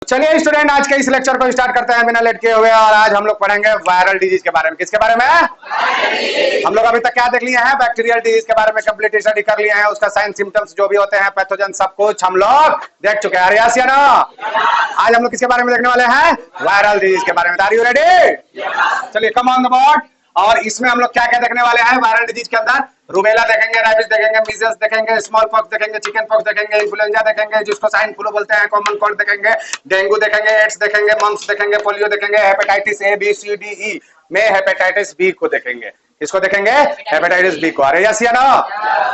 चलिए स्टूडेंट, आज के इस लेक्चर को स्टार्ट करते हैं बिना लेट किए हुए। और आज हम लोग पढ़ेंगे वायरल डिजीज के बारे में। किसके बारे में? हम लोग अभी तक क्या देख लिए हैं? बैक्टीरियल डिजीज के बारे में कंप्लीट स्टडी कर लिए हैं। उसका साइन सिम्टम्स जो भी होते हैं, पैथोजन, सब कुछ हम लोग देख चुके हैं। यस या नो? आज हम लोग किसके बारे में देखने वाले हैं? वायरल डिजीज के बारे में। Are you ready? चलिए कम ऑन द बोर्ड। और इसमें हम लोग क्या क्या देखने वाले हैं वायरल डिजीज के अंदर? रूबेला देखेंगे, रैबिस देखेंगे, मीजल्स देखेंगे, स्मॉल पॉक्स देखेंगे, चिकन पॉक्स देखेंगे, इन्फ्लुएंजा देखेंगे जिसको स्वाइन फ्लू बोलते हैं, कॉमन कोल्ड देखेंगे, डेंगू देखेंगे, एड्स देखेंगे, मम्प्स देखेंगे, पोलियो देखेंगे, hepatitis A B C D E में हेपेटाइटिस बी को देखेंगे। इसको देखेंगे, हेपेटाइटिस बी को। अरे यस या नो?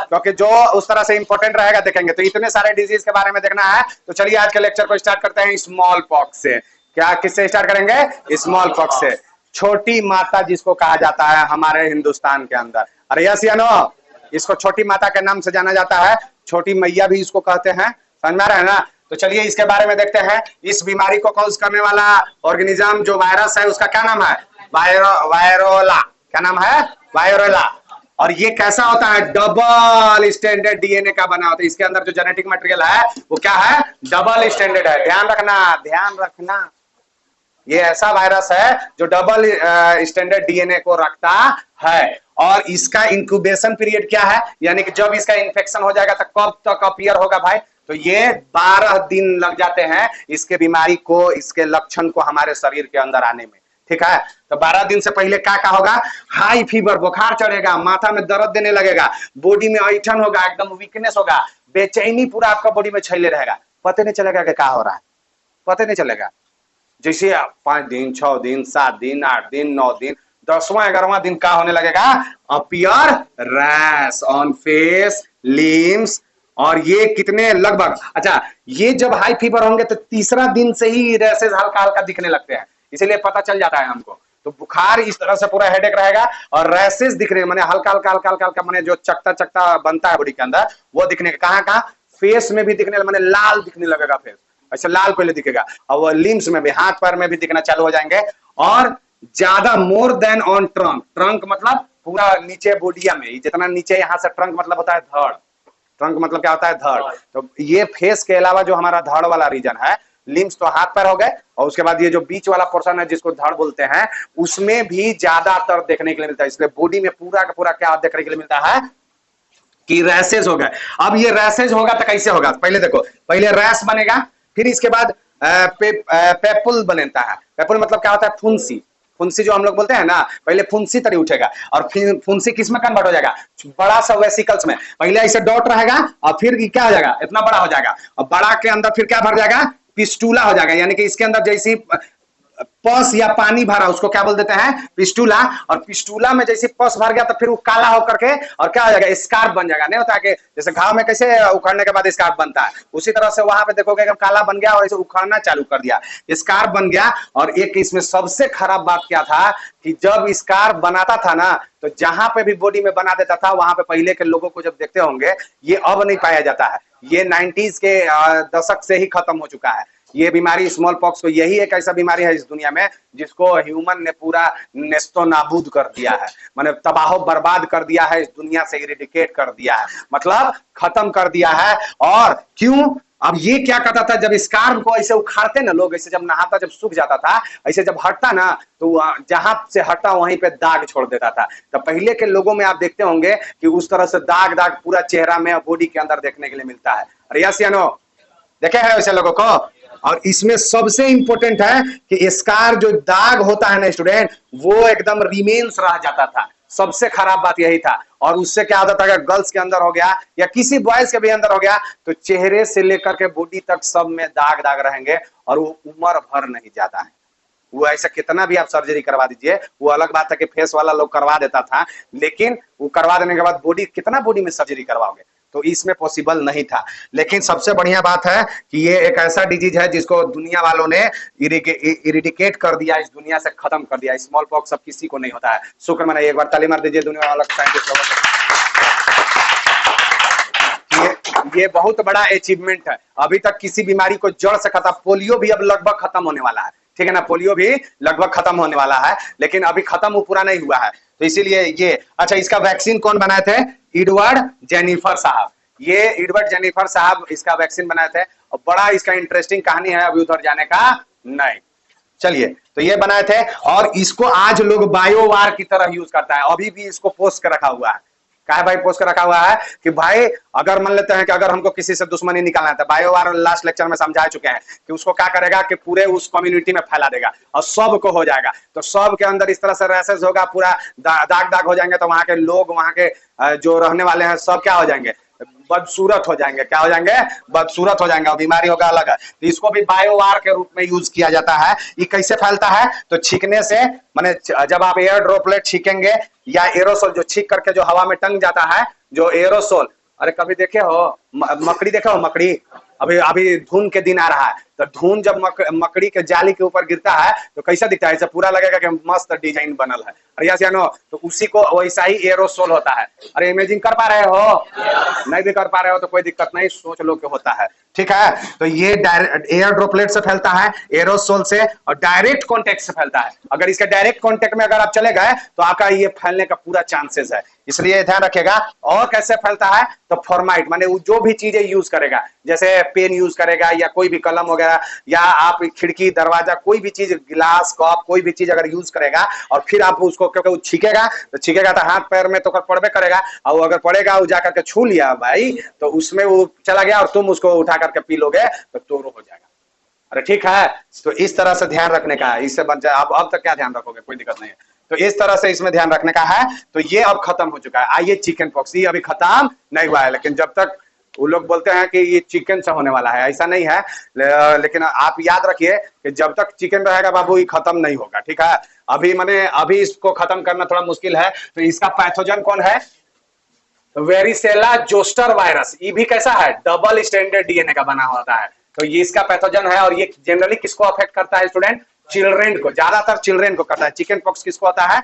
क्योंकि जो उस तरह से इंपॉर्टेंट रहेगा देखेंगे। तो इतने सारे डिजीज के बारे में देखना है। तो चलिए आज के लेक्चर को स्टार्ट करते हैं स्मॉल पॉक्स से। क्या किससे स्टार्ट करेंगे? स्मॉल पॉक्स से। छोटी माता जिसको कहा जाता है हमारे हिंदुस्तान के अंदर। अरे यस या नो? इसको छोटी माता के नाम से जाना जाता है, छोटी मैया भी इसको कहते हैं। समझ में आ रहा है ना? तो चलिए इसके बारे में देखते हैं। इस बीमारी को कॉज करने वाला ऑर्गेनिज्म जो वायरस है उसका क्या नाम है? वायरोला। क्या नाम है? वायरोला। और ये कैसा होता है? डबल स्टैंडर्ड डीएनए का बना होता है। इसके अंदर जो जेनेटिक मटेरियल है वो क्या है? डबल स्टैंडर्ड है। ध्यान रखना, ध्यान रखना। ये ऐसा वायरस है जो डबल स्टैंडर्ड डीएनए को रखता है। और इसका इंक्यूबेशन पीरियड क्या है? यानी कि जब इसका इन्फेक्शन हो जाएगा तो कब तक अपीयर होगा भाई? तो ये 12 दिन लग जाते हैं इसके बीमारी को, इसके लक्षण को हमारे शरीर के अंदर आने में। ठीक है? तो 12 दिन से पहले क्या क्या होगा? हाई फीवर, बुखार चढ़ेगा, माथा में दर्द देने लगेगा, बॉडी में ऐठन होगा, एकदम वीकनेस होगा, बेचैनी पूरा आपका बॉडी में छाइले रहेगा। पता नहीं चलेगा कि क्या हो रहा है, पता नहीं चलेगा। जैसे 5 दिन, 6 दिन, 7 दिन, 8 दिन, 9 दिन, 10वां 11वां दिन क्या होने लगेगा? Appear rash on face, limbs. और ये कितने लगभग, अच्छा, ये जब हाई फीवर होंगे तो तीसरा दिन से ही रैशेज हल्का हल्का दिखने लगते हैं, इसीलिए पता चल जाता है हमको। तो बुखार इस तरह से पूरा हेडेक रहेगा और रैशेज दिखने माने हल्का हल्का हल्का हल्का हल्का माने जो चकता चकता बनता है बॉडी के अंदर वो दिखने का। कहाँ कहाँ? फेस में भी दिखने माने लाल दिखने लगेगा फेस, ऐसे लाल पहले दिखेगा। और वो लिम्स में भी, हाथ पैर में भी दिखना चालू हो जाएंगे। और ज्यादा more than on trunk. Trunk मतलब पूरा नीचे बॉडिया में, जितना नीचे यहाँ से ट्रंक मतलब होता है धड़। ट्रंक मतलब क्या होता है? धड़। तो ये फेस के अलावा जो हमारा धड़ वाला रीजन है, लिम्स तो हाथ पैर हो गए, और उसके बाद ये जो बीच वाला पोर्शन है जिसको धड़ बोलते हैं, उसमें भी ज्यादातर देखने के लिए मिलता है। इसलिए बॉडी में पूरा का पूरा क्या देखने के लिए मिलता है कि रैशेज हो गए। अब ये रैशेज होगा तो कैसे होगा? पहले देखो, पहले रैश बनेगा, फिर इसके बाद पेपुल बनता है। पेपुल मतलब क्या होता है? फुंसी। फुंसी जो हम लोग बोलते हैं ना, पहले फुंसी तरी उठेगा और फिर फुंसी किस में कन्वर्ट हो जाएगा? बड़ा सा वेसिकल्स में। पहले ऐसे डॉट रहेगा और फिर क्या हो जाएगा? इतना बड़ा हो जाएगा। और बड़ा के अंदर फिर क्या भर जाएगा? पिस्टूला हो जाएगा। यानी कि इसके अंदर जैसी पस या पानी भरा उसको क्या बोल देते हैं? पिस्टूला। और पिस्टूला में जैसे पस भर गया तो फिर वो काला होकर के और क्या हो जाएगा? स्कार्फ बन जाएगा। नहीं होता है कि जैसे घाव में कैसे उखड़ने के बाद स्कार्फ बनता है, उसी तरह से वहां पे देखोगे काला बन गया और ऐसे उखड़ना चालू कर दिया, स्कार्फ बन गया। और एक इसमें सबसे खराब बात क्या था कि जब स्कार्फ बनाता था ना, तो जहां पे भी बॉडी में बना देता था वहां पे पहले के लोगों को जब देखते होंगे, ये अब नहीं पाया जाता है। ये 90s के दशक से ही खत्म हो चुका है ये बीमारी स्मॉल पॉक्स। को यही एक ऐसा बीमारी है इस दुनिया में जिसको ह्यूमन ने पूरा नेस्तो नाबूद कर दिया है, माने तबाह बर्बाद कर दिया है, इस दुनिया से इरेडिकेट कर दिया है, मतलब खत्म कर दिया है। और क्यों? अब ये क्या करता था, जब स्कार्फ को ऐसे उखाड़ते ना लोग, ऐसे जब नहाता, जब सूख जाता था, ऐसे जब हटता ना तो जहां से हटता वहीं पे दाग छोड़ देता था। तो पहले के लोगों में आप देखते होंगे कि उस तरह से दाग दाग पूरा चेहरा में और बॉडी के अंदर देखने के लिए मिलता है। अरे यस या नो? देखे हैं वैसे लोगों को? और इसमें सबसे इंपॉर्टेंट है कि स्कार जो दाग होता है ना स्टूडेंट, वो एकदम रिमेन्स रह जाता था। सबसे खराब बात यही था। और उससे क्या होता था? अगर गर्ल्स के अंदर हो गया या किसी बॉयज के भी अंदर हो गया तो चेहरे से लेकर के बॉडी तक सब में दाग दाग रहेंगे और वो उम्र भर नहीं जाता है। वो ऐसा कितना भी आप सर्जरी करवा दीजिए, वो अलग बात है कि फेस वाला लोग करवा देता था, लेकिन वो करवा देने के बाद बॉडी, कितना बॉडी में सर्जरी करवाओगे? तो इसमें पॉसिबल नहीं था। लेकिन सबसे बढ़िया बात है कि ये एक ऐसा डिजीज है जिसको दुनिया वालों ने इरिडिकेट कर दिया, इस दुनिया से खत्म कर दिया। स्मॉल पॉक्स सब किसी को नहीं होता है। शुक्र मनाइए, एक बार ताली मार दीजिए दुनिया वालों साइंटिस्ट लोगों को। ये बहुत बड़ा अचीवमेंट है। अभी तक किसी बीमारी को जड़ से खत्म, पोलियो भी अब लगभग खत्म होने वाला है, ठीक है ना? पोलियो भी लगभग खत्म होने वाला है, लेकिन अभी खत्म वो पूरा नहीं हुआ है। तो इसीलिए ये, अच्छा, इसका वैक्सीन कौन बनाए थे? एडवर्ड जेनिफर साहब। ये एडवर्ड जेनिफर साहब इसका वैक्सीन बनाए थे और बड़ा इसका इंटरेस्टिंग कहानी है, अभी उधर जाने का नहीं। चलिए, तो ये बनाए थे और इसको आज लोग बायोवार की तरह यूज करता है। अभी भी इसको पोस्ट कर रखा हुआ है। क्या है भाई, पोस्ट कर रखा हुआ है कि भाई अगर मान लेते हैं कि अगर हमको किसी से दुश्मनी निकालना है तो बायोवार लास्ट लेक्चर में समझा चुके हैं कि उसको क्या करेगा कि पूरे उस कम्युनिटी में फैला देगा और सब को हो जाएगा। तो सब के अंदर इस तरह से रैसेस होगा, पूरा दाग दाग हो जाएंगे। तो वहां के लोग, वहां के जो रहने वाले हैं सब क्या हो जाएंगे, बदसूरत हो जाएंगे। क्या हो जाएंगे, बदसूरत हो जाएंगे और बीमारी होगा अलग है। तो इसको भी बायोवार के रूप में यूज किया जाता है। ये कैसे फैलता है, तो छींकने से, माने जब आप एयर ड्रॉपलेट छींकेंगे या एरोसोल जो छींक करके जो हवा में टंग जाता है, जो एरोसोल, अरे कभी देखे हो मकड़ी, देखे हो मकड़ी, अभी अभी धुन के दिन आ रहा है तो धुन जब मकड़ी के जाली के ऊपर गिरता है तो कैसा दिखता है, ऐसा पूरा लगेगा कि मस्त डिजाइन बनल है। अरे यस या नो, तो उसी को वैसा ही एरोसोल होता है। अरे इमेजिन कर पा रहे हो, नहीं भी कर पा रहे हो तो कोई दिक्कत नहीं, सोच लो कि होता है। ठीक है, तो ये एयर ड्रॉपलेट से फैलता है, एरोसोल से, और डायरेक्ट कॉन्टेक्ट से फैलता है। अगर इसके डायरेक्ट कॉन्टेक्ट में अगर आप चले गए तो आपका ये फैलने का पूरा चांसेस है, इसलिए ध्यान रखिएगा। और कैसे फैलता है, तो फॉर्माइट, माने जो भी चीजें यूज करेगा, जैसे पेन यूज करेगा या कोई भी कलम वगैरह, या आप खिड़की दरवाजा कोई भी चीज, गिलास कप कोई भी चीज अगर यूज करेगा और फिर आप उसको, क्योंकि वो छीकेगा तो हाथ पैर में तो पड़बे करेगा, और अगर पड़ेगा वो जाकर के छू लिया भाई तो उसमें वो चला गया और तुम उसको उठा करके पी लोगे तो तोरो हो जाएगा। अरे ठीक है, तो इस तरह से ध्यान रखने का है, इससे बन जाए। अब तक क्या ध्यान रखोगे, कोई दिक्कत नहीं है। तो इस तरह से इसमें ध्यान रखने का है। तो ये अब खत्म हो चुका है। आइए, चिकन पॉक्स ये अभी खत्म नहीं हुआ है, लेकिन जब तक वो लोग बोलते हैं कि ये चिकन से होने वाला है, ऐसा नहीं है। लेकिन आप याद रखिए कि जब तक चिकन रहेगा बाबू, ये खत्म नहीं होगा। ठीक है, अभी इसको खत्म करना थोड़ा मुश्किल है। तो इसका पैथोजन कौन है, वेरिसेला जोस्टर वायरस। ये भी कैसा है, डबल स्टैंडर्ड डीएनए का बना होता है। तो ये इसका पैथोजन है, और ये जनरली किसको अफेक्ट करता है स्टूडेंट, चिल्ड्रेन को, ज्यादातर चिल्ड्रेन को करता है। चिकन पॉक्स किसको होता है,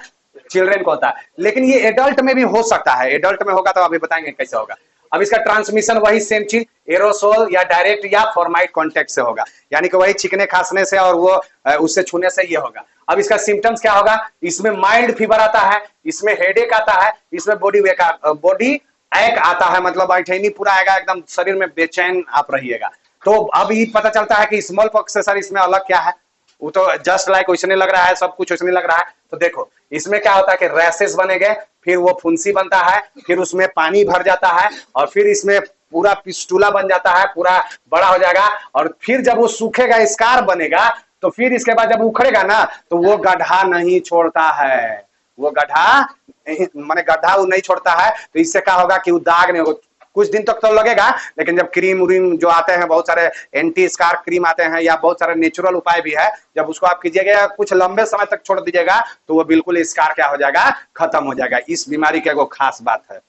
चिल्ड्रेन को होता है। लेकिन ये एडल्ट में भी हो सकता है, एडल्ट में होगा तो अभी बताएंगे कैसे होगा। अब इसका ट्रांसमिशन वही सेम चीज, एरोसोल या डायरेक्ट या फॉर्माइट कांटेक्ट से होगा, यानी कि वही चिकने खांसने से और वो उससे छूने से ये होगा। अब इसका सिम्टम्स क्या होगा, इसमें माइल्ड फीवर आता है, इसमें हेडेक आता है, इसमें बॉडी एक आता है, मतलब बैठनी पूरा आएगा, एकदम शरीर में बेचैन आप रहिएगा। तो अब ये पता चलता है कि स्मॉल पॉक्स से सर इसमें अलग क्या है, वो तो जस्ट लाइक वैसने लग रहा है, सब कुछ वैसने लग रहा है। तो देखो इसमें क्या होता है कि रैसेस बनेंगे, फिर वो फुंसी बनता है, फिर उसमें पानी भर जाता है, और फिर इसमें पूरा पिस्टूला बन जाता है, पूरा बड़ा हो जाएगा, और फिर जब वो सूखेगा, स्कार बनेगा, तो फिर इसके बाद जब उखड़ेगा ना तो वो गड्ढा नहीं छोड़ता है, वो गड्ढा माने गड्ढा वो नहीं छोड़ता है। तो इससे क्या होगा कि वो दाग नहीं होगा, कुछ दिन तक तो लगेगा, लेकिन जब क्रीम उरीम जो आते हैं, बहुत सारे एंटी स्कार क्रीम आते हैं, या बहुत सारे नेचुरल उपाय भी है, जब उसको आप कीजिएगा कुछ लंबे समय तक छोड़ दीजिएगा तो वो बिल्कुल स्कार क्या हो जाएगा, खत्म हो जाएगा। इस बीमारी की एगो खास बात है।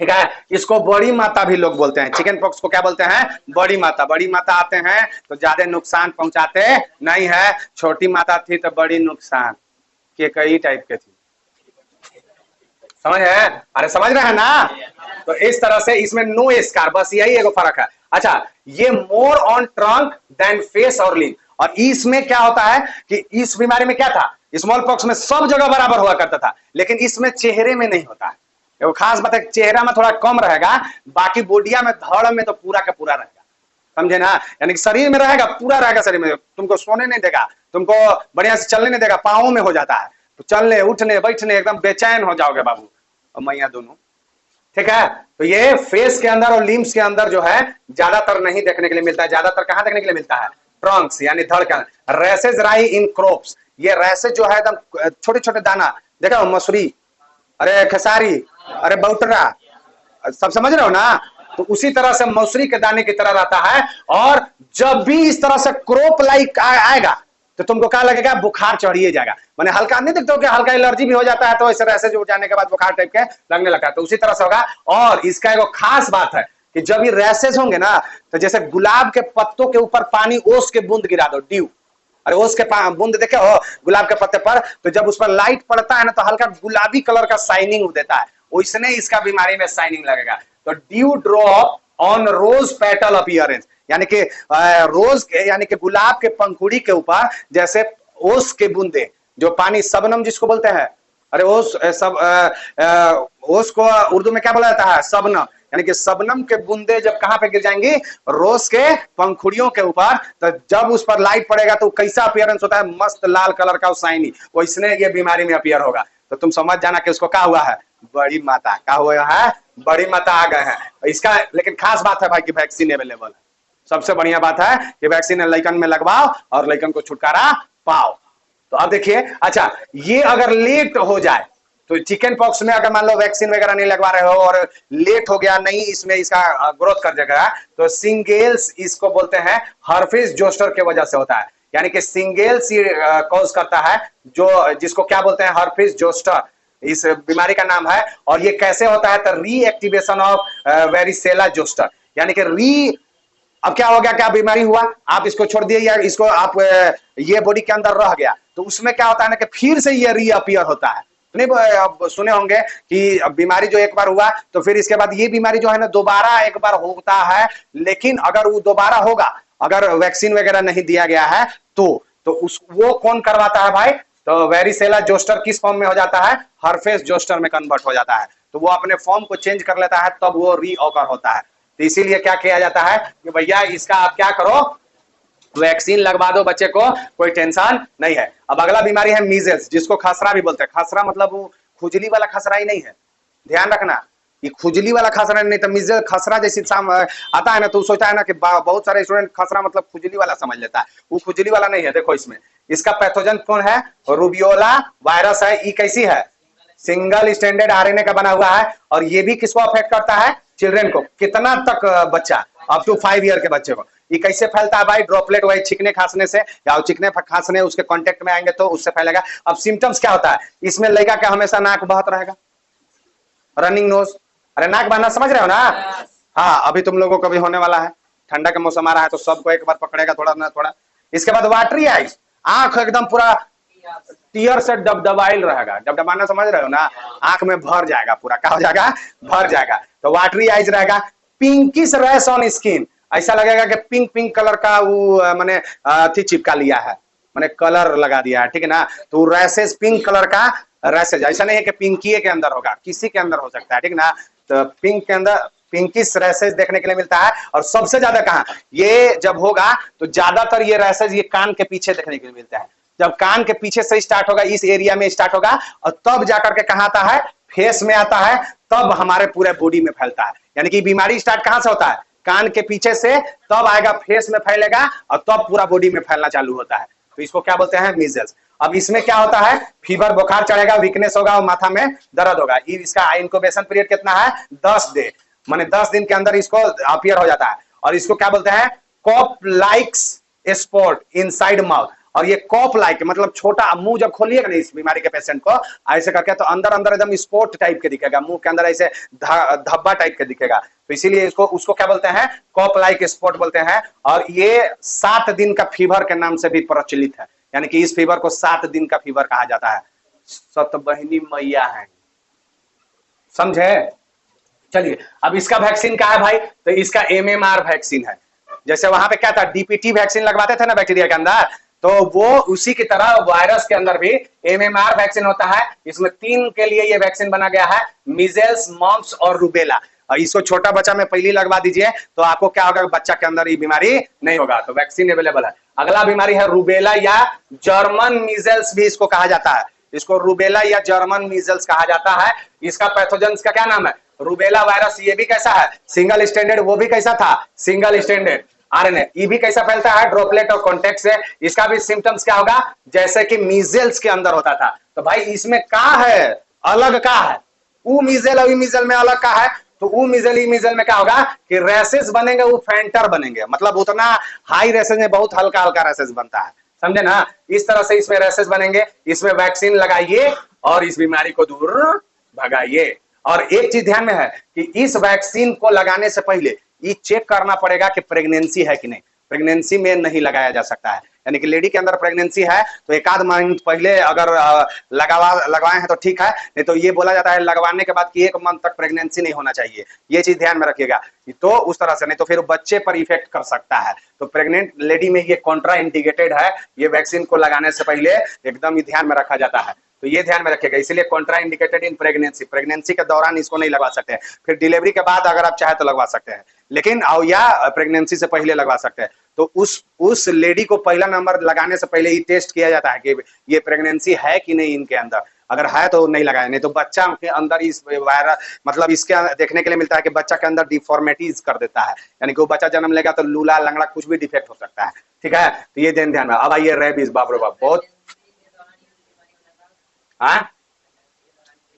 ठीक है, इसको बड़ी माता भी लोग बोलते हैं। चिकन पॉक्स को क्या बोलते हैं, बड़ी माता। बड़ी माता आते हैं तो ज्यादा नुकसान पहुंचाते नहीं है, छोटी माता थी तो बड़ी नुकसान के कई टाइप के थी, समझ है, अरे समझ रहे हैं ना। तो इस तरह से इसमें नो स्कार, बस यही एगो फर्क है। अच्छा, ये more on trunk than face और लिंग। और इसमें क्या होता है कि इस बीमारी में क्या था, स्मॉल पॉक्स में सब जगह बराबर हुआ करता था, लेकिन इसमें चेहरे में नहीं होता है। एगो खास बात है, चेहरा में थोड़ा कम रहेगा, बाकी बोडिया में, धड़ में तो पूरा का पूरा रहेगा, समझे ना। यानी कि शरीर में रहेगा, पूरा रहेगा शरीर में, तुमको सोने नहीं देगा, तुमको बढ़िया से चलने नहीं देगा, पाँव में हो जाता है, तो चलने उठने बैठने एकदम बेचैन हो जाओगे बाबू और मैया दोनों। ठीक है, तो ये फेस के अंदर और लिम्स के अंदर जो है ज्यादातर नहीं देखने के लिए मिलता है। ज्यादातर कहां देखने के लिए मिलता है, ट्रंक्स यानी धड़ के अंदर। रैसेज राई इन क्रॉप्स, ये रैसेज जो है एकदम छोटे छोटे दाना, देखो मसूरी, अरे खेसारी, अरे बउटरा, सब समझ रहे हो ना। तो उसी तरह से मसूरी के दाने की तरह रहता है, और जब भी इस तरह से क्रॉप लाइक आएगा तो तुमको क्या लगेगा, बुखार चढ़िए जाएगा। मैंने हल्का नहीं देखते हो कि हल्का एलर्जी भी हो जाता है, तो ऐसे रैसेज हो जाने के बाद बुखार टाइप के लगने लगता है, तो उसी तरह से होगा। और इसका एक खास बात है कि जब ये रैसेज होंगे ना, तो जैसे गुलाब के पत्तों के ऊपर पानी ओस के बूंद गिरा दो, ड्यू, अरे ओस के बूंद देखे हो गुलाब के पत्ते पर, तो जब उस पर लाइट पड़ता है ना तो हल्का गुलाबी कलर का शाइनिंग देता है, वैसने इसका बीमारी में शाइनिंग लगेगा। तो dew drop on rose petal appearance, यानी कि रोज यानी कि गुलाब के पंखुड़ी के ऊपर जैसे ओस के बूंदे, जो पानी सबनम जिसको बोलते हैं, अरे ओस सब ओस को उर्दू में क्या बोला जाता है, सबनम, यानी कि शबनम के बूंदे जब कहां पे गिर जाएंगी, रोज के पंखुड़ियों के ऊपर, तो जब उस पर लाइट पड़ेगा तो कैसा अपीयरेंस होता है, मस्त लाल कलर का शाइनी, वैसने ये बीमारी में अपीयर होगा। तो तुम समझ जाना कि उसको क्या हुआ है, बड़ी माता। क्या हुआ है, बड़ी माता आ गए हैं इसका। लेकिन खास बात है भाई कि वैक्सीन अवेलेबल है। सबसे बढ़िया बात है कि वैक्सीन लइकन में लगवाओ और लइकन को छुटकारा पाओ। तो अब देखिए, अच्छा ये अगर लेट हो जाए तो चिकन पॉक्स में अगर मान लो वैक्सीन वगैरह नहीं लगवा रहे हो और लेट हो गया, नहीं इसमें इसका ग्रोथ कर जाएगा, तो सिंगेल्स इसको बोलते हैं हर्पिस जोस्टर के वजह से होता है। यानी कि सिंगेल्स कॉज करता है, जो जिसको क्या बोलते हैं, हर्पिस जोस्टर इस बीमारी का नाम है। और ये कैसे होता है, तो रीएक्टिवेशन ऑफ वेरिसेला जोस्टर, यानी कि अब क्या हो गया, क्या बीमारी हुआ, आप इसको छोड़ दिए या इसको आप ये बॉडी के अंदर रह गया, तो उसमें क्या होता है ना कि फिर से ये रीअपियर होता है। नहीं अब सुने होंगे कि बीमारी जो एक बार हुआ तो फिर इसके बाद ये बीमारी जो है ना दोबारा एक बार होता है, लेकिन अगर वो दोबारा होगा, अगर वैक्सीन वगैरह नहीं दिया गया है तो वो कौन करवाता है भाई, तो वेरिसेला जोस्टर किस फॉर्म में हो जाता है, हर्पिस जोस्टर में कन्वर्ट हो जाता है। तो वो अपने फॉर्म को चेंज कर लेता है, तब वो रीऑकर होता है। तो इसीलिए क्या किया जाता है कि भैया इसका आप क्या करो, वैक्सीन लगवा दो बच्चे को, कोई टेंशन नहीं है। अब अगला बीमारी है मीजल्स, जिसको खसरा भी बोलते हैं। खसरा मतलब वो खुजली वाला खसरा ही नहीं है, ध्यान रखना, ये खुजली वाला खसरा नहीं। तो मीजल खसरा जैसी आता है ना, तो सोचता है ना कि बहुत सारे स्टूडेंट खसरा मतलब खुजली वाला समझ लेता है, वो खुजली वाला नहीं है। देखो इसमें इसका पैथोजन कौन है, रूबियोला वायरस है। ये कैसी है, सिंगल स्टैंडर्ड आरएनए का बना हुआ है, और ये भी किसको अफेक्ट करता है, चिल्ड्रेन को। कितना तक बच्चा, अप टू 5 ईयर के बच्चे को। ये कैसे फैलता है भाई, ड्रॉपलेट वही छिकने खांसने से, या छिकने खांसने उसके कांटेक्ट में आएंगे तो उससे फैलेगा। अब सिम्टम्स क्या होता है, इसमें लड़का का हमेशा नाक बहत रहेगा, रनिंग नोज, अरे नाक बहना समझ रहे हो ना, हाँ अभी तुम लोगों को भी होने वाला है, ठंडा का मौसम आ रहा है तो सबको एक बार पकड़ेगा थोड़ा ना थोड़ा। इसके बाद वाटरी आइज, आंख एकदम पूरा टीयर से दबदबाइल रहेगा, दबदबाना समझ रहे हो ना, आंख में भर जाएगा पूरा, क्या हो जाएगा, भर जाएगा, तो वाटरी आइज रहेगा। पिंकिश रैश ऑन स्किन, ऐसा लगेगा कि पिंक पिंक कलर का वो मैंने थी चिपका लिया है, मैंने कलर लगा दिया है, ठीक है ना। तो रैसेस पिंक कलर का रैसेज, ऐसा नहीं है कि पिंकी के अंदर होगा, किसी के अंदर हो सकता है, ठीक ना। तो पिंक के अंदर पिंकिश रैसेज देखने के लिए मिलता है। और सबसे ज्यादा कहाँ ये जब होगा तो ज्यादातर ये रैसेज ये कान के पीछे देखने के लिए मिलता है। जब कान के पीछे से स्टार्ट होगा, इस एरिया में स्टार्ट होगा, और तब जाकर के कहाँ आता है, फेस में आता है, तब हमारे पूरे बॉडी में फैलता है। यानी कि बीमारी स्टार्ट कहाँ से होता है, कान के पीछे से, तब आएगा फेस में फैलेगा, और तब पूरा बॉडी में फैलना चालू होता है। तो इसको क्या बोलते हैं, मीजल्स। अब इसमें क्या होता है, फीवर, बुखार चढ़ेगा, वीकनेस होगा और माथा में दर्द होगा। इसका इंक्यूबेशन पीरियड कितना है, 10 दिन, माने 10 दिन के अंदर इसको अपीयर हो जाता है। और इसको क्या बोलते हैं, Koplik's spot inside mouth. और ये कॉप लाइक मतलब छोटा, मुंह जब खोलिएगा ना इस बीमारी के पेशेंट को ऐसे करके, तो अंदर अंदर एकदम स्पॉट टाइप के दिखेगा, मुंह के अंदर ऐसे धब्बा टाइप के दिखेगा। तो इसीलिए इसको उसको क्या बोलते हैं, कॉप लाइक स्पॉट बोलते हैं। और ये 7 दिन का फीवर के नाम से भी प्रचलित है, यानी कि इस फीवर को 7 दिन का फीवर कहा जाता है। सतबहिनी मैया है, समझे। चलिए अब इसका वैक्सीन क्या है भाई, तो इसका MMR वैक्सीन है। जैसे वहां पे क्या था, DPT वैक्सीन लगवाते थे ना बैक्टीरिया के अंदर, तो वो उसी की तरह वायरस के अंदर भी MMR वैक्सीन होता है। इसमें 3 के लिए ये वैक्सीन बना गया है, मीजल्स, मम्प्स और रूबेला। और इसको छोटा बच्चा में पहले लगवा दीजिए तो आपको क्या होगा, बच्चा के अंदर ये बीमारी नहीं होगा। तो वैक्सीन अवेलेबल है। अगला बीमारी है रूबेला या जर्मन मीजल्स भी इसको कहा जाता है। इसको रूबेला या जर्मन मीजल्स कहा जाता है। इसका पैथोजन का क्या नाम है, रूबेला वायरस। ये भी कैसा है, सिंगल स्टैंडर्ड, वो भी कैसा था, सिंगल स्टैंडर्ड आरएनए। ये भी कैसा फैलता है, ड्रॉपलेट और कॉन्टेक्ट से। इसका भी सिम्टम्स क्या होगा, जैसे कि मीजल्स के अंदर होता था। तो भाई इसमें क्या है, अलग क्या है, वो मीजल और मीजल में अलग क्या है, तो वो मीजल में क्या होगा कि रैसेस बनेंगे, वो फेंटर बनेंगे, मतलब उतना हाई रैसेस में बहुत हल्का हल्का रैसेस बनता है, समझे ना। इस तरह से इसमें रैसेस बनेंगे, इसमें वैक्सीन लगाइए और इस बीमारी को दूर भगाइए। और एक चीज ध्यान में है कि इस वैक्सीन को लगाने से पहले ये चेक करना पड़ेगा कि प्रेगनेंसी है कि नहीं। प्रेगनेंसी में नहीं लगाया जा सकता है, यानी कि लेडी के अंदर प्रेगनेंसी है तो 1 आध मंथ पहले अगर लगवाए हैं तो ठीक है, नहीं तो ये बोला जाता है लगवाने के बाद कि 1 मंथ तक प्रेगनेंसी नहीं होना चाहिए। ये चीज ध्यान में रखिएगा, तो उस तरह से नहीं तो फिर बच्चे पर इफेक्ट कर सकता है। तो प्रेग्नेंट लेडी में ये कॉन्ट्रा इंडिकेटेड है, ये वैक्सीन को लगाने से पहले एकदम ही ध्यान में रखा जाता है। तो ये ध्यान में रखिएगा। इसीलिए Contra indicated in pregnancy, pregnancy के दौरान इसको नहीं लगवा सकते हैं, फिर डिलीवरी के बाद अगर आप चाहे तो लगवा सकते हैं, लेकिन या प्रेगनेंसी से पहले लगवा सकते हैं। तो उस लेडी को पहला नंबर लगाने से पहले ही टेस्ट किया जाता है कि ये प्रेगनेंसी है कि नहीं इनके अंदर, अगर है तो नहीं लगाया, नहीं तो बच्चा के अंदर इस वायरस मतलब इसके देखने के लिए मिलता है कि बच्चा के अंदर डिफॉर्मिटीज कर देता है, यानी कि वो बच्चा जन्म लेगा तो लूला लंगड़ा कुछ भी डिफेक्ट हो सकता है। ठीक है, तो ये ध्यान में। अब आइए रेबीज, बाप रे बाप, बहुत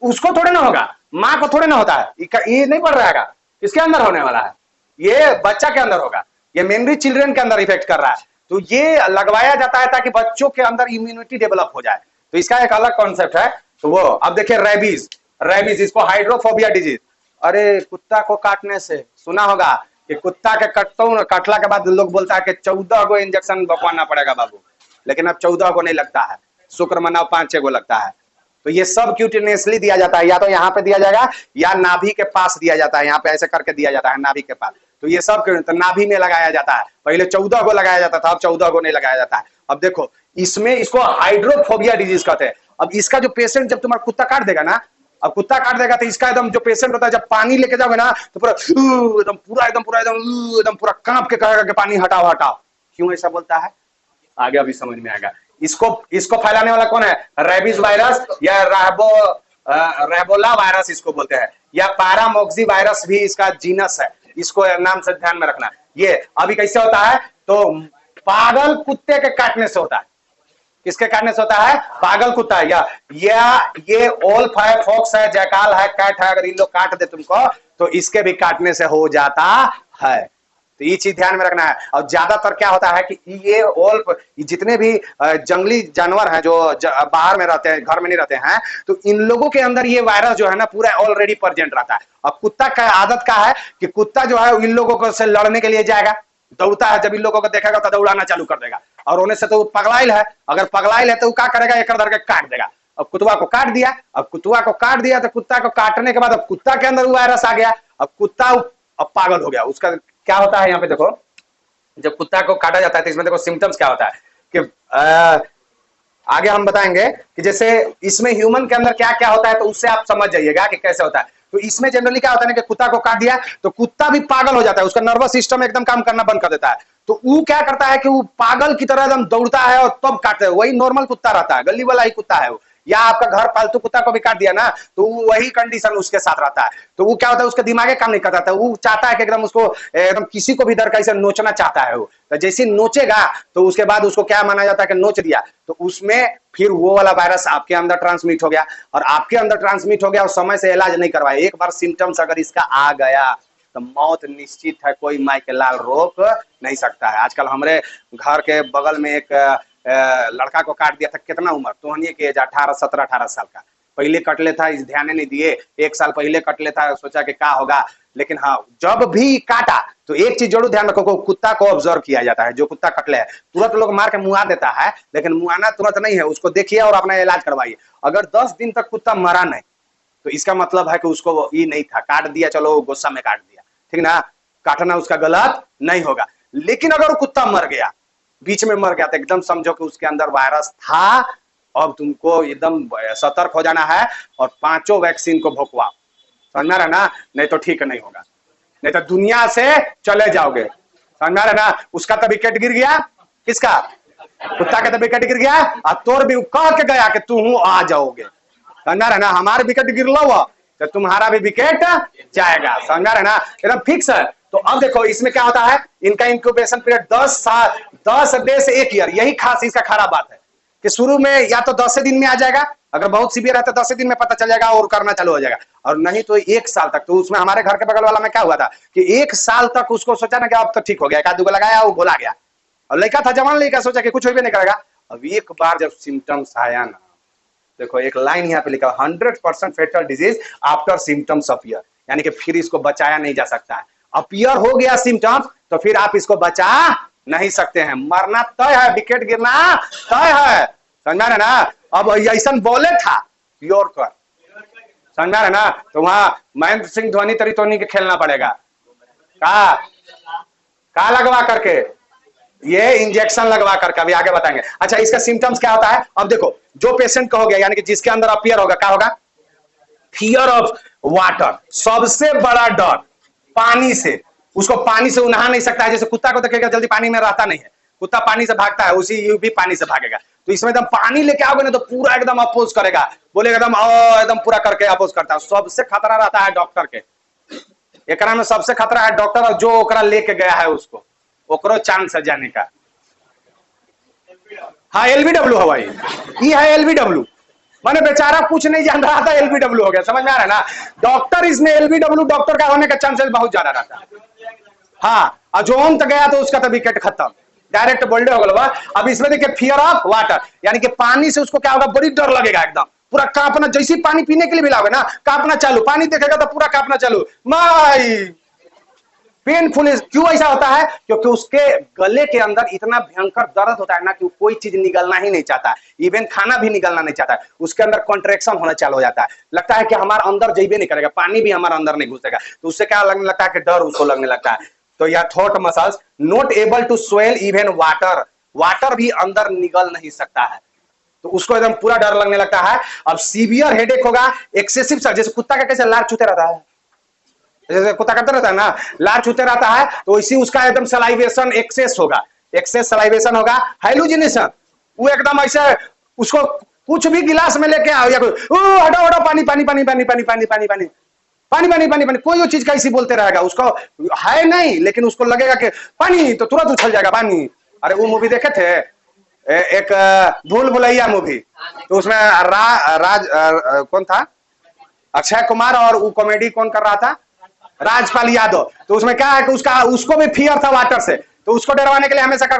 उसको थोड़े ना होगा, माँ को थोड़े ना होता है, ये नहीं पड़ रहा है, इसके अंदर होने वाला है, ये बच्चा के अंदर होगा, ये मेमोरी चिल्ड्रन के अंदर इफेक्ट कर रहा है। तो ये लगवाया जाता है ताकि बच्चों के अंदर इम्यूनिटी डेवलप हो जाए, तो इसका एक अलग कॉन्सेप्ट है। तो वो अब देखिए रेबीज, रेबीज इसको हाइड्रोफोबिया डिजीज। अरे कुत्ता को काटने से सुना होगा कि कुत्ता के कटला के बाद लोग बोलता है कि 14 गो इंजेक्शन बकवाना पड़ेगा बाबू, लेकिन अब 14 को नहीं लगता है, शुक्र मनाओ 5-6 को लगता है। तो ये सब क्यूटिनियसली दिया जाता है, या तो यहाँ पे दिया जाएगा या नाभि के पास दिया जाता है, यहाँ पे ऐसे करके दिया जाता है नाभि के पास। तो ये सब तो नाभि में लगाया जाता है, पहले 14 को लगाया जाता था, अब 14 को नहीं लगाया जाता है। अब देखो इसमें इसको हाइड्रोफोबिया डिजीज कहते हैं। अब इसका जो पेशेंट जब तुम्हारा कुत्ता काट देगा ना, अब कुत्ता काट देगा तो इसका एकदम जो पेशेंट होता है जब पानी लेके जाओगे ना तो पूरा कांप के कहेगा कि पानी हटाओ हटाओ। क्यों ऐसा बोलता है आगे अभी समझ में आएगा। इसको फैलाने वाला कौन है? रेबीज वायरस या रेबोला वायरस इसको बोलते हैं, या पैरामोक्सी वायरस भी इसका जीनस है, इसको नाम से ध्यान में रखना। ये अभी कैसे होता है? तो पागल कुत्ते के काटने से होता है। किसके काटने से होता है? पागल कुत्ता है, या ये ओल फॉक्स है, जैकाल है, कैट है, अगर इन लोग काट दे तुमको तो इसके भी काटने से हो जाता है। तो ये चीज ध्यान में रखना है। और ज्यादातर क्या होता है कि ये जितने भी जंगली जानवर हैं जो बाहर में रहते हैं, घर में नहीं रहते हैं, तो इन लोगों के अंदर ये वायरस जो है ना पूरा ऑलरेडी प्रेजेंट रहता है। और कुत्ता का आदत का है कि कुत्ता जो है इन लोगों को से लड़ने के लिए जाएगा, दौड़ता है, जब इन लोगों को देखेगा तो दौड़ाना चालू कर देगा। और होने से तो पगलाइल है, अगर पगलाइल है तो वो क्या करेगा? एक धर के काट देगा। अब कुत्ता को काट दिया, अब कुत्ता को काट दिया तो कुत्ता को काटने के बाद अब कुत्ता के अंदर वायरस आ गया, अब कुत्ता अब पागल हो गया। उसका क्या होता है? यहाँ पे देखो, जब कुत्ता को काटा जाता है तो इसमें देखो सिम्टम्स क्या होता है कि आगे हम बताएंगे कि जैसे इसमें ह्यूमन के अंदर क्या क्या होता है, तो उससे आप समझ जाइएगा कि कैसे होता है। तो इसमें जनरली क्या होता है कि कुत्ता को काट दिया तो कुत्ता भी पागल हो जाता है, उसका नर्वस सिस्टम एकदम काम करना बंद कर देता है। तो वो क्या करता है कि वो पागल की तरह एकदम दौड़ता है और तब काटता है। वही नॉर्मल कुत्ता रहता है, गली वाला ही कुत्ता है वो। या आपका घर पालतू कुत्ता को भी काट दिया ना तो वही कंडीशन उसके साथ रहता है। तो वो क्या होता है, उसका दिमाग काम नहीं करता था, वो चाहता है कि एकदम उसको एकदम किसी को भी डर कैसे नोचना चाहता है वो। तो जैसे नोचेगा तो उसके बाद उसको क्या माना जाता है कि नोच दिया, तो उसमें फिर वो वाला वायरस आपके अंदर ट्रांसमिट हो गया, और आपके अंदर ट्रांसमिट हो गया और समय से इलाज नहीं करवाया, एक बार सिम्टम्स अगर इसका आ गया तो मौत निश्चित है, कोई माई के लाल रोक नहीं सकता है। आजकल हमारे घर के बगल में एक लड़का को काट दिया था, कितना उम्र तो के 17-18 साल का। पहले कटले था, इस ध्यान नहीं दिए, 1 साल पहले कटले था, सोचा कि क्या होगा। लेकिन हाँ, जब भी काटा तो एक चीज जरूर ध्यान रखो, कुत्ता को ऑब्जर्व किया जाता है। जो कुत्ता कटले है तुरंत लोग मार के मुआ देता है, लेकिन मुआना तुरंत नहीं है, उसको देखिए और अपना इलाज करवाइए। अगर 10 दिन तक कुत्ता मरा नहीं तो इसका मतलब है कि उसको ये नहीं था, काट दिया, चलो गुस्सा में काट दिया, ठीक ना, काटना उसका गलत नहीं होगा। लेकिन अगर वो कुत्ता मर गया, बीच में मर गया, तो एकदम समझो कि उसके अंदर वायरस था। अब तुमको एकदम सतर्क हो जाना है और 5 वैक्सीन को भोंकवा, समझना रहा ना, नहीं तो ठीक नहीं होगा, नहीं तो दुनिया से चले जाओगे, समझना रहा ना। उसका तो विकेट गिर गया, किसका? कुत्ता का तो विकेट गिर गया, और तोर भी कह के गया कि तू आ जाओगे, समझना रहा ना। हमारे विकेट गिर लो तो तुम्हारा भी विकेट जाएगा, समझना रहा ना, एकदम फिक्स है। तो अब देखो इसमें क्या होता है, इनका इंक्यूबेशन पीरियड 10 डे से 1 ईयर। यही खास इसका खराब बात है कि शुरू में या तो 10 दिन में आ जाएगा, अगर बहुत सीवियर है तो 10 दिन में पता चल जाएगा और करना चालू हो जाएगा, और नहीं तो 1 साल तक। तो उसमें हमारे घर के बगल वाला में क्या हुआ था कि 1 साल तक उसको सोचा ना कि अब तो ठीक हो गया, 1-2 लगाया वो बोला गया, और लड़का था जवान लड़का, सोचा कि कुछ भी नहीं करेगा। अब एक बार जब सिम्टम्स आया ना, देखो एक लाइन यहाँ पे लिखा, 100% fatal disease after symptoms appear, यानी कि फिर इसको बचाया नहीं जा सकता है। अपीयर हो गया सिम्टम्स तो फिर आप इसको बचा नहीं सकते हैं, मरना तय है, विकेट गिरना तय है, समझा ना। अब ऐसा बोले था योर कर, समझा ना, तो वहां महेंद्र सिंह धोनी तरी के खेलना पड़ेगा, का लगवा करके ये इंजेक्शन लगवा कर कभी आगे बताएंगे। अच्छा, इसका सिम्टम्स क्या होता है? अब देखो, जो पेशेंट का हो गया, यानी कि जिसके अंदर अपीयर होगा, क्या होगा? फियर ऑफ वाटर, सबसे बड़ा डर पानी से। उसको पानी से नहा नहीं सकता है। जैसे कुत्ता को देखेगा जल्दी पानी में रहता नहीं है, कुत्ता पानी से भागता है, उसी ये भी पानी से भागेगा। तो इसमें एकदम पानी लेके आओगे ना तो पूरा एकदम अपोज करेगा, बोलेगा एकदम एकदम पूरा करके अपोज करता है। सबसे खतरा रहता है डॉक्टर के, एकरा में सबसे खतरा है डॉक्टर और जो ओकरा लेके गया है उसको, ओकरो चांस है जाने का। हाँ, एलबीडब्ल्यू है भाई, ये है एलबीडब्ल्यू। मैंने बेचारा कुछ नहीं जान रहा था, एलबीडब्ल्यू हो गया। समझ में आ रहा है ना? डॉक्टर इसमें एलबीडब्ल्यू डॉक्टर का होने का चांसेस बहुत ज्यादा रहता है। हाँ, और जो अंत गया तो उसका तो विकेट खत्म, डायरेक्ट बोल्डे हो गया। अब इसमें देखिए फियर ऑफ वाटर, यानी कि पानी से उसको क्या होगा? बड़ी डर लगेगा, एकदम पूरा कांपना। जैसे पानी पीने के लिए मिलाओगे ना, कांपना चालू, पानी देखेगा तो पूरा कांपना चालू। माई पेनफुल। क्यों ऐसा होता है? क्योंकि उसके गले के अंदर इतना भयंकर दर्द होता है ना कि कोई चीज निकलना ही नहीं चाहता, इवन खाना भी निकलना नहीं चाहता है। उसके अंदर कॉन्ट्रेक्शन होना चालू हो जाता है, लगता है कि हमारा अंदर जइबे नहीं करेगा, पानी भी हमारा अंदर नहीं घुसेगा। तो उससे क्या लगने लगता है कि डर उसको लगने लगता है। तो यह throat muscles not able to swell even water, water भी अंदर निकल नहीं सकता है, तो उसको एकदम पूरा डर लगने लगता है। अब सीवियर हेडेक होगा, एक्सेसिव सर, जैसे कुत्ता का कैसे लार चूते रहता है, जैसे कुत्ता करता रहता है ना, लार छूते रहता है, तो इसी उसका एकदम सलाइवेशन एक्सेस होगा, एक्सेस सलाइवेशन होगा। हाइलुजिनेशन, वो एकदम ऐसे उसको कुछ भी गिलास में लेके आओ या हटो हटो पानी पानी पानी पानी पानी पानी पानी पानी पानी पानी पानी पानी, कोई वो चीज कैसी बोलते रहेगा, उसको है नहीं, लेकिन उसको लगेगा कि पानी, तो तुरंत उछल जाएगा पानी। अरे वो मूवी देखे थे एक भूल भुलैया मूवी, तो उसमें राज कौन था? अक्षय कुमार, और वो कॉमेडी कौन कर रहा था? राजपाल यादव। तो उसमें क्या है कि उसको भी फियर था वाटर से, तो उसको डरवाने के लिए हमेशा क्या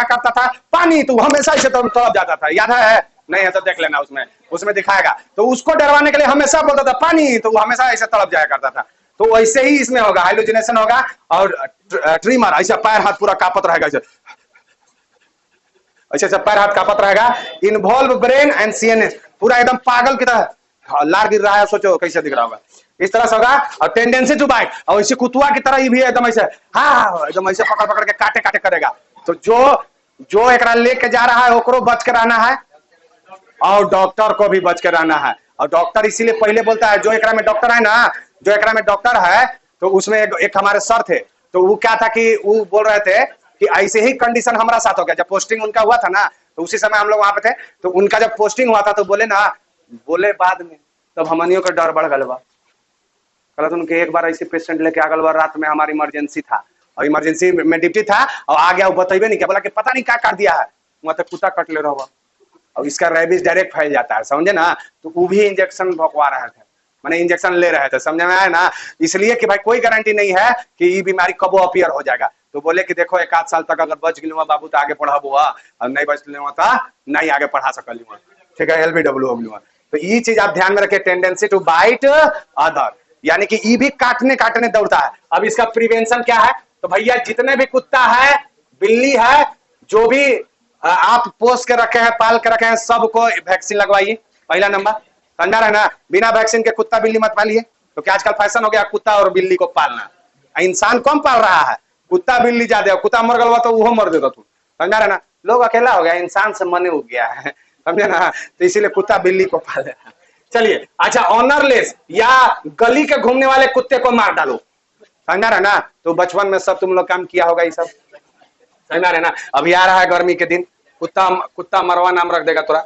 करता था? पानी। तो हमेशा इसे तड़प जाता था, याद है? नहीं है तो देख लेना, उसमें दिखाएगा। तो उसको डरवाने के लिए हमेशा बोलता था पानी, तो वो हमेशा ऐसे तड़प जाया करता था। तो वैसे ही इसमें होगा, हाइलोजिनेशन होगा, और ट्रीमर, ऐसा पैर हाथ पूरा कांपत रहेगा, ऐसे पैर हाथ कांपत रहेगा। इन्वॉल्व ब्रेन एंड सीएनएस, पूरा एकदम पागल की तरह, लार गिर रहा है, सोचो कैसे दिख रहा होगा, इस तरह से होगा। और टेंडेंसी टू बाइट, और इसी कुतुआ की तरह ही भी एकदम ऐसे, हाँ एकदम ऐसे पकड़ पकड़ के काटे काटे करेगा। तो जो एकरा लेके जा रहा है ओकरो बच के रहना है, और डॉक्टर को भी बच के रहना है। और डॉक्टर इसीलिए पहले बोलता है, जो एकरा में डॉक्टर है ना, जो एकरा में डॉक्टर है, तो उसमें एक हमारे सर थे, तो वो क्या था कि वो बोल रहे थे कि ऐसे ही कंडीशन हमारा साथ हो गया। जब पोस्टिंग उनका हुआ था ना, तो उसी समय हम लोग वहां पे थे, तो उनका जब पोस्टिंग हुआ था तो बोले बाद में, तब हमनियों का डर बढ़ गया। कल उनके एक बार ऐसे पेशेंट लेके आ गल, रात में हमारी इमरजेंसी था, और इमरजेंसी में ड्यूटी था, और आ गया, वो बतेबे नहीं किया, बोला कि पता नहीं क्या कर दिया है, वहां तक कुत्ता कट ले रहा हुआ, और इसका रेबीज डायरेक्ट फैल जाता है, समझे ना? तो वो भी इंजेक्शन भगवा रहे थे, मैंने इंजेक्शन ले रहे थे, समझ में आया ना? इसलिए कि भाई कोई गारंटी नहीं है कि ये बीमारी कबो अपीयर हो जाएगा। तो बोले कि देखो 1 आध साल तक अगर बच गई बाबू तो आगे पढ़ाबो, और नहीं बच ले नहीं आगे पढ़ा सकल, ठीक है? एलबीडब्ल्यू। तो ये चीज आप ध्यान में रखें, टेंडेंसी टू बाइट अदर, यानी कि ये भी काटने दौड़ता है। अब इसका प्रिवेंशन क्या है? तो भैया जितने भी कुत्ता है, बिल्ली है, जो भी आप पोस के रखे हैं, पाल के रखे हैं, सबको वैक्सीन लगवाइए, पहला नंबर। समझा रहे ना? बिना वैक्सीन के कुत्ता बिल्ली मत पालिए, क्योंकि आजकल फैशन हो गया कुत्ता और बिल्ली को पालना। इंसान कम पाल रहा है, कुत्ता बिल्ली ज्यादा। कुत्ता मर गया तो वो मर देता तू, समझा रहे ना? लोग अकेला हो गया, इंसान से मने हो गया है, समझे ना? तो इसीलिए कुत्ता बिल्ली को पाले। चलिए, अच्छा, ऑनरलेस या गली के घूमने वाले कुत्ते को मार डालो, समझा रहे ना? तो बचपन में सब तुम लोग काम किया होगा ये सब, समझा रहे ना? अभी आ रहा है गर्मी के दिन, कुत्ता मरवा नाम रख देगा तोरा,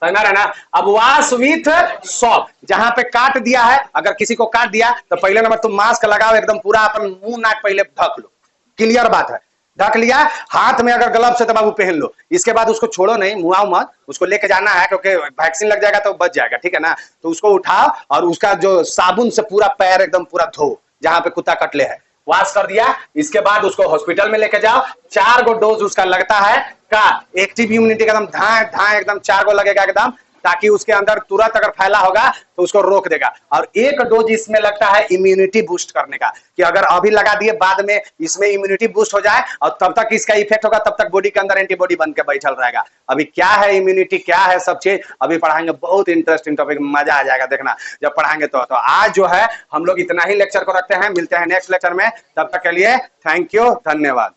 समझा रहे ना? अब वाश विथ सॉप, जहां पे काट दिया है, अगर किसी को काट दिया तो पहले नंबर तुम मास्क लगाओ, एकदम पूरा अपन मुंह नाक पहले ढक लो, क्लियर बात है? ढक लिया, हाथ में अगर ग्लव्स है तो बाबू पहन लो। इसके बाद उसको छोड़ो नहीं, मुआओ मत, उसको लेके जाना है, क्योंकि वैक्सीन लग जाएगा तो बच जाएगा, ठीक है ना? तो उसको उठाओ और उसका जो साबुन से पूरा पैर एकदम पूरा धो, जहां पे कुत्ता कटले है, वॉश कर दिया। इसके बाद उसको हॉस्पिटल में लेके जाओ, 4 गो डोज उसका लगता है का एक्टिव इम्यूनिटी का, एकदम धाए एकदम 4 गो लगेगा एकदम, ताकि उसके अंदर तुरंत अगर फैला होगा तो उसको रोक देगा। और 1 डोज इसमें लगता है इम्यूनिटी बूस्ट करने का, कि अगर अभी लगा दिए बाद में इसमें इम्यूनिटी बूस्ट हो जाए, और तब तक इसका इफेक्ट होगा, तब तक बॉडी के अंदर एंटीबॉडी बन के बैठल रहेगा। अभी क्या है इम्यूनिटी, क्या है सब चीज अभी पढ़ाएंगे, बहुत इंटरेस्टिंग टॉपिक, मजा आ जाएगा देखना जब पढ़ाएंगे। तो आज जो है हम लोग इतना ही लेक्चर को रखते हैं, मिलते हैं नेक्स्ट लेक्चर में, तब तक के लिए थैंक यू, धन्यवाद।